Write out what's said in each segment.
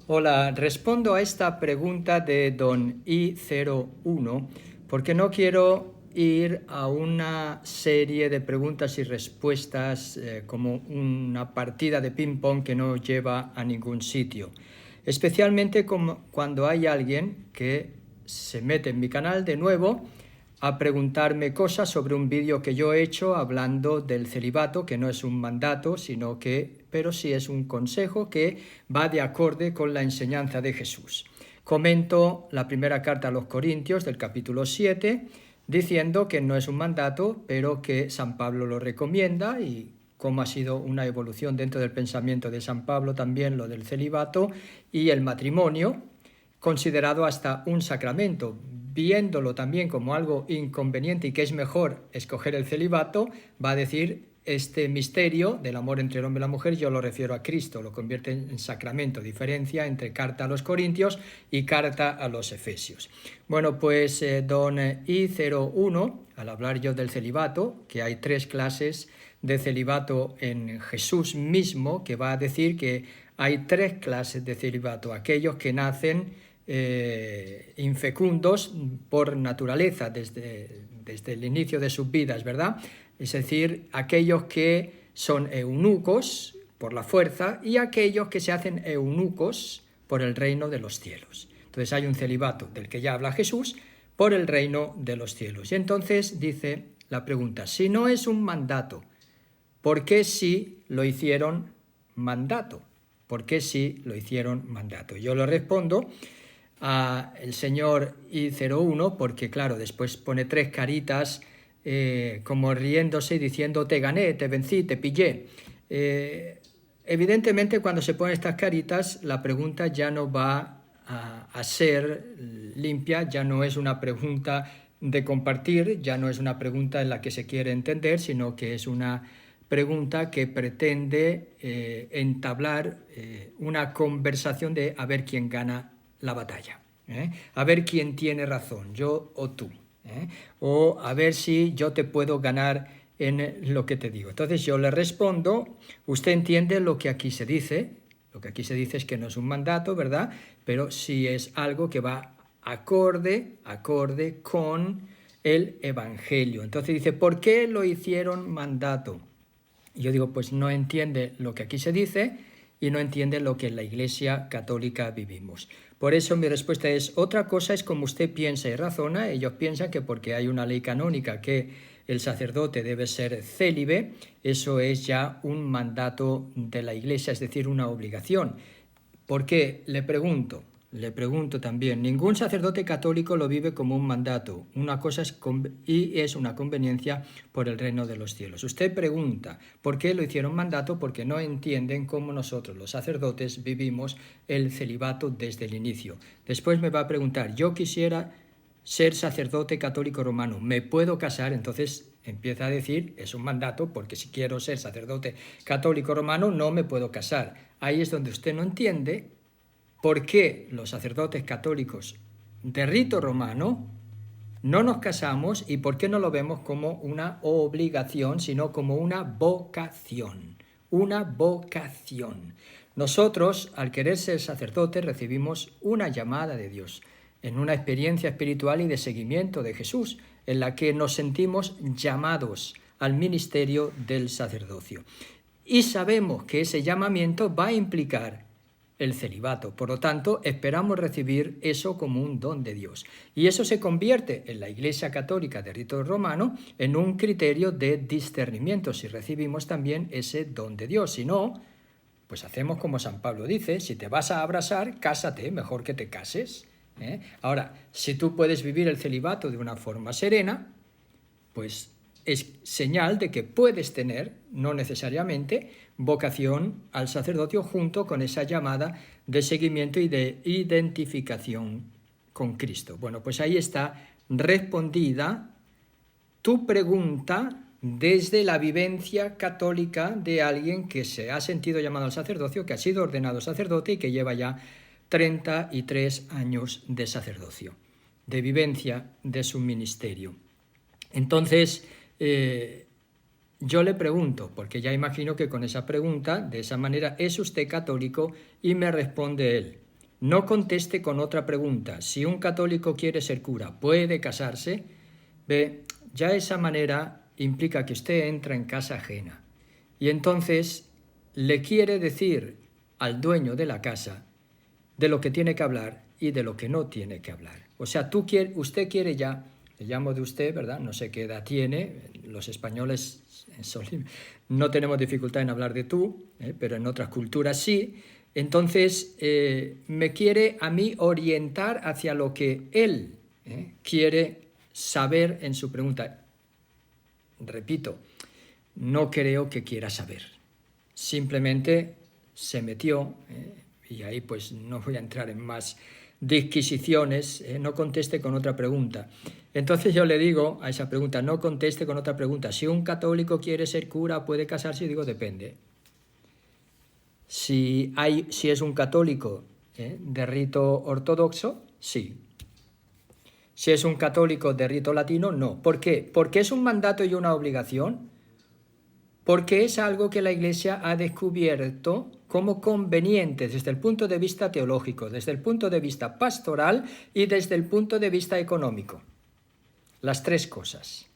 Hola, respondo a esta pregunta de don I01 porque no quiero ir a una serie de preguntas y respuestas como una partida de ping-pong que no lleva a ningún sitio. Especialmente como cuando hay alguien que se mete en mi canal de nuevo a preguntarme cosas sobre un vídeo que yo he hecho hablando del celibato, que no es un mandato, pero sí es un consejo que va de acorde con la enseñanza de Jesús. Comento la primera carta a los Corintios del capítulo 7, diciendo que no es un mandato, pero que San Pablo lo recomienda y cómo ha sido una evolución dentro del pensamiento de San Pablo también lo del celibato y el matrimonio, considerado hasta un sacramento, viéndolo también como algo inconveniente y que es mejor escoger el celibato, va a decir este misterio del amor entre el hombre y la mujer, yo lo refiero a Cristo, lo convierte en sacramento, diferencia entre carta a los Corintios y carta a los Efesios. Bueno, pues don I01, al hablar yo del celibato, que hay 3 clases de celibato en Jesús mismo, que va a decir que hay 3 clases de celibato, aquellos que nacen infecundos por naturaleza desde el inicio de sus vidas, ¿verdad? Es decir, aquellos que son eunucos por la fuerza y aquellos que se hacen eunucos por el reino de los cielos. Entonces hay un celibato del que ya habla Jesús por el reino de los cielos. Y entonces dice la pregunta, si no es un mandato, ¿por qué sí lo hicieron mandato? ¿Por qué sí lo hicieron mandato? Yo le respondo a el señor I01 porque, claro, después pone 3 caritas como riéndose y diciendo te gané, te vencí, te pillé. Evidentemente, cuando se ponen estas caritas, la pregunta ya no va a ser limpia, ya no es una pregunta de compartir, ya no es una pregunta en la que se quiere entender, sino que es una pregunta que pretende entablar una conversación de a ver quién gana la batalla, a ver quién tiene razón, yo o tú, o a ver si yo te puedo ganar en lo que te digo. Entonces yo le respondo, usted entiende lo que aquí se dice, lo que aquí se dice es que no es un mandato, ¿verdad? Pero sí es algo que va acorde con el Evangelio. Entonces dice, ¿por qué lo hicieron mandato? Y yo digo, pues no entiende lo que aquí se dice y no entiende lo que en la Iglesia Católica vivimos. Por eso mi respuesta es, otra cosa es como usted piensa y razona. Ellos piensan que porque hay una ley canónica que el sacerdote debe ser célibe, eso es ya un mandato de la Iglesia, es decir, una obligación. ¿Por qué? Le pregunto también, ningún sacerdote católico lo vive como un mandato, una cosa es una conveniencia por el reino de los cielos. Usted pregunta, ¿por qué lo hicieron mandato? Porque no entienden cómo nosotros los sacerdotes vivimos el celibato desde el inicio. Después me va a preguntar, yo quisiera ser sacerdote católico romano, ¿me puedo casar? Entonces empieza a decir, es un mandato, porque si quiero ser sacerdote católico romano no me puedo casar. Ahí es donde usted no entiende por qué los sacerdotes católicos de rito romano no nos casamos y por qué no lo vemos como una obligación, sino como una vocación. Una vocación. Nosotros, al querer ser sacerdotes, recibimos una llamada de Dios en una experiencia espiritual y de seguimiento de Jesús, en la que nos sentimos llamados al ministerio del sacerdocio. Y sabemos que ese llamamiento va a implicar el celibato. Por lo tanto, esperamos recibir eso como un don de Dios. Y eso se convierte en la Iglesia Católica de rito romano en un criterio de discernimiento, si recibimos también ese don de Dios. Si no, pues hacemos como San Pablo dice, si te vas a abrazar, cásate, mejor que te cases. Ahora, si tú puedes vivir el celibato de una forma serena, pues es señal de que puedes tener, no necesariamente, vocación al sacerdocio junto con esa llamada de seguimiento y de identificación con Cristo. Bueno, pues ahí está respondida tu pregunta desde la vivencia católica de alguien que se ha sentido llamado al sacerdocio, que ha sido ordenado sacerdote y que lleva ya 33 años de sacerdocio, de vivencia de su ministerio. Entonces, yo le pregunto, porque ya imagino que con esa pregunta, de esa manera, ¿es usted católico? Y me responde él, no conteste con otra pregunta. Si un católico quiere ser cura, ¿puede casarse? Ve, ya esa manera implica que usted entra en casa ajena. Y entonces le quiere decir al dueño de la casa de lo que tiene que hablar y de lo que no tiene que hablar. O sea, usted quiere ya, le llamo de usted, ¿verdad? No sé qué edad tiene, los españoles no tenemos dificultad en hablar de tú, pero en otras culturas sí. Entonces, me quiere a mí orientar hacia lo que él quiere saber en su pregunta. Repito, no creo que quiera saber. Simplemente se metió, y ahí pues no voy a entrar en más disquisiciones, no conteste con otra pregunta. Entonces yo le digo a esa pregunta, no conteste con otra pregunta. Si un católico quiere ser cura, ¿puede casarse? Y digo, depende. Si es un católico de rito ortodoxo, sí. Si es un católico de rito latino, no. ¿Por qué? Porque es un mandato y una obligación. Porque es algo que la Iglesia ha descubierto como conveniente desde el punto de vista teológico, desde el punto de vista pastoral y desde el punto de vista económico. Las tres cosas.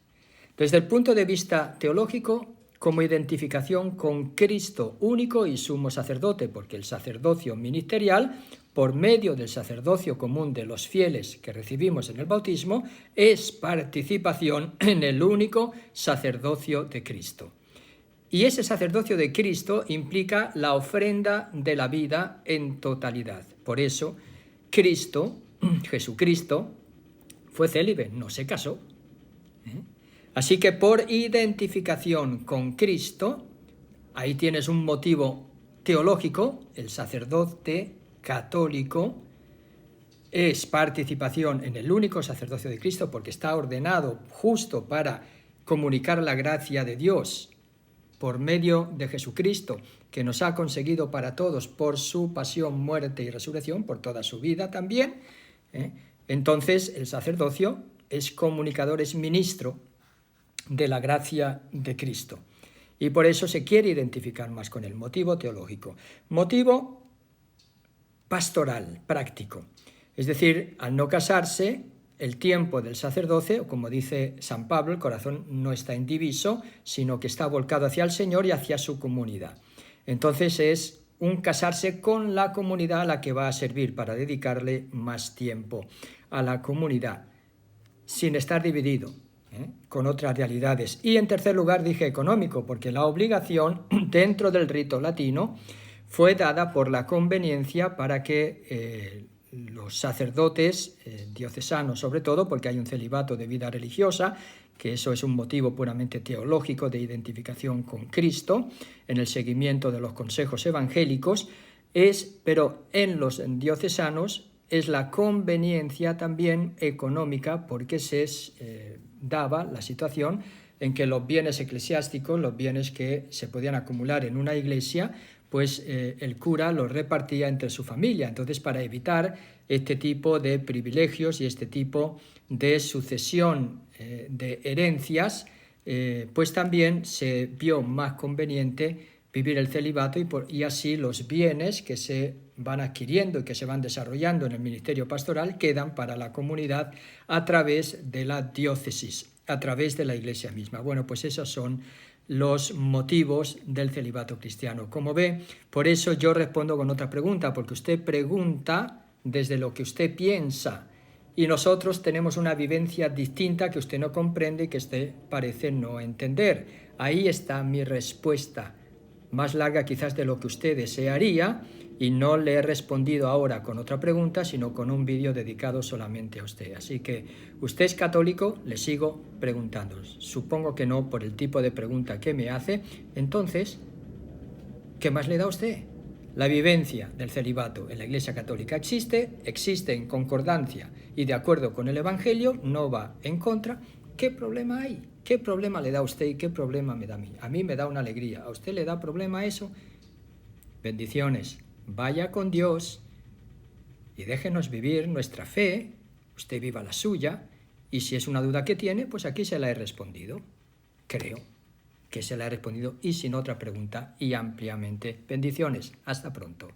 Desde el punto de vista teológico, como identificación con Cristo único y sumo sacerdote, porque el sacerdocio ministerial, por medio del sacerdocio común de los fieles que recibimos en el bautismo, es participación en el único sacerdocio de Cristo. Y ese sacerdocio de Cristo implica la ofrenda de la vida en totalidad. Por eso, Jesucristo, fue célibe, no se casó. Así que por identificación con Cristo, ahí tienes un motivo teológico, el sacerdote católico es participación en el único sacerdocio de Cristo porque está ordenado justo para comunicar la gracia de Dios por medio de Jesucristo, que nos ha conseguido para todos por su pasión, muerte y resurrección, por toda su vida también. Entonces el sacerdocio es comunicador, es ministro de la gracia de Cristo. Y por eso se quiere identificar más con el motivo teológico. Motivo pastoral, práctico. Es decir, al no casarse, el tiempo del sacerdocio, como dice San Pablo, el corazón no está indiviso, sino que está volcado hacia el Señor y hacia su comunidad. Entonces es un casarse con la comunidad a la que va a servir para dedicarle más tiempo a la comunidad, sin estar dividido con otras realidades. Y en tercer lugar dije económico, porque la obligación dentro del rito latino fue dada por la conveniencia para que los sacerdotes diocesanos, sobre todo, porque hay un celibato de vida religiosa, que eso es un motivo puramente teológico de identificación con Cristo, en el seguimiento de los consejos evangélicos, pero en los diocesanos es la conveniencia también económica, porque se daba la situación en que los bienes eclesiásticos, los bienes que se podían acumular en una iglesia, pues el cura los repartía entre su familia. Entonces, para evitar este tipo de privilegios y este tipo de sucesión de herencias, pues también se vio más conveniente vivir el celibato y así los bienes que se van adquiriendo y que se van desarrollando en el ministerio pastoral quedan para la comunidad a través de la diócesis, a través de la iglesia misma. Bueno, pues esos son los motivos del celibato cristiano. Como ve, por eso yo respondo con otra pregunta, porque usted pregunta desde lo que usted piensa y nosotros tenemos una vivencia distinta que usted no comprende y que usted parece no entender. Ahí está mi respuesta, más larga quizás de lo que usted desearía, y no le he respondido ahora con otra pregunta, sino con un vídeo dedicado solamente a usted. Así que, ¿usted es católico? Le sigo preguntando. Supongo que no, por el tipo de pregunta que me hace. Entonces, ¿qué más le da a usted? La vivencia del celibato en la Iglesia Católica existe en concordancia y de acuerdo con el Evangelio, no va en contra. ¿Qué problema hay? ¿Qué problema le da a usted y qué problema me da a mí? A mí me da una alegría. ¿A usted le da problema eso? Bendiciones. Vaya con Dios y déjenos vivir nuestra fe. Usted viva la suya. Y si es una duda que tiene, pues aquí se la he respondido. Creo que se la he respondido y sin otra pregunta y ampliamente. Bendiciones. Hasta pronto.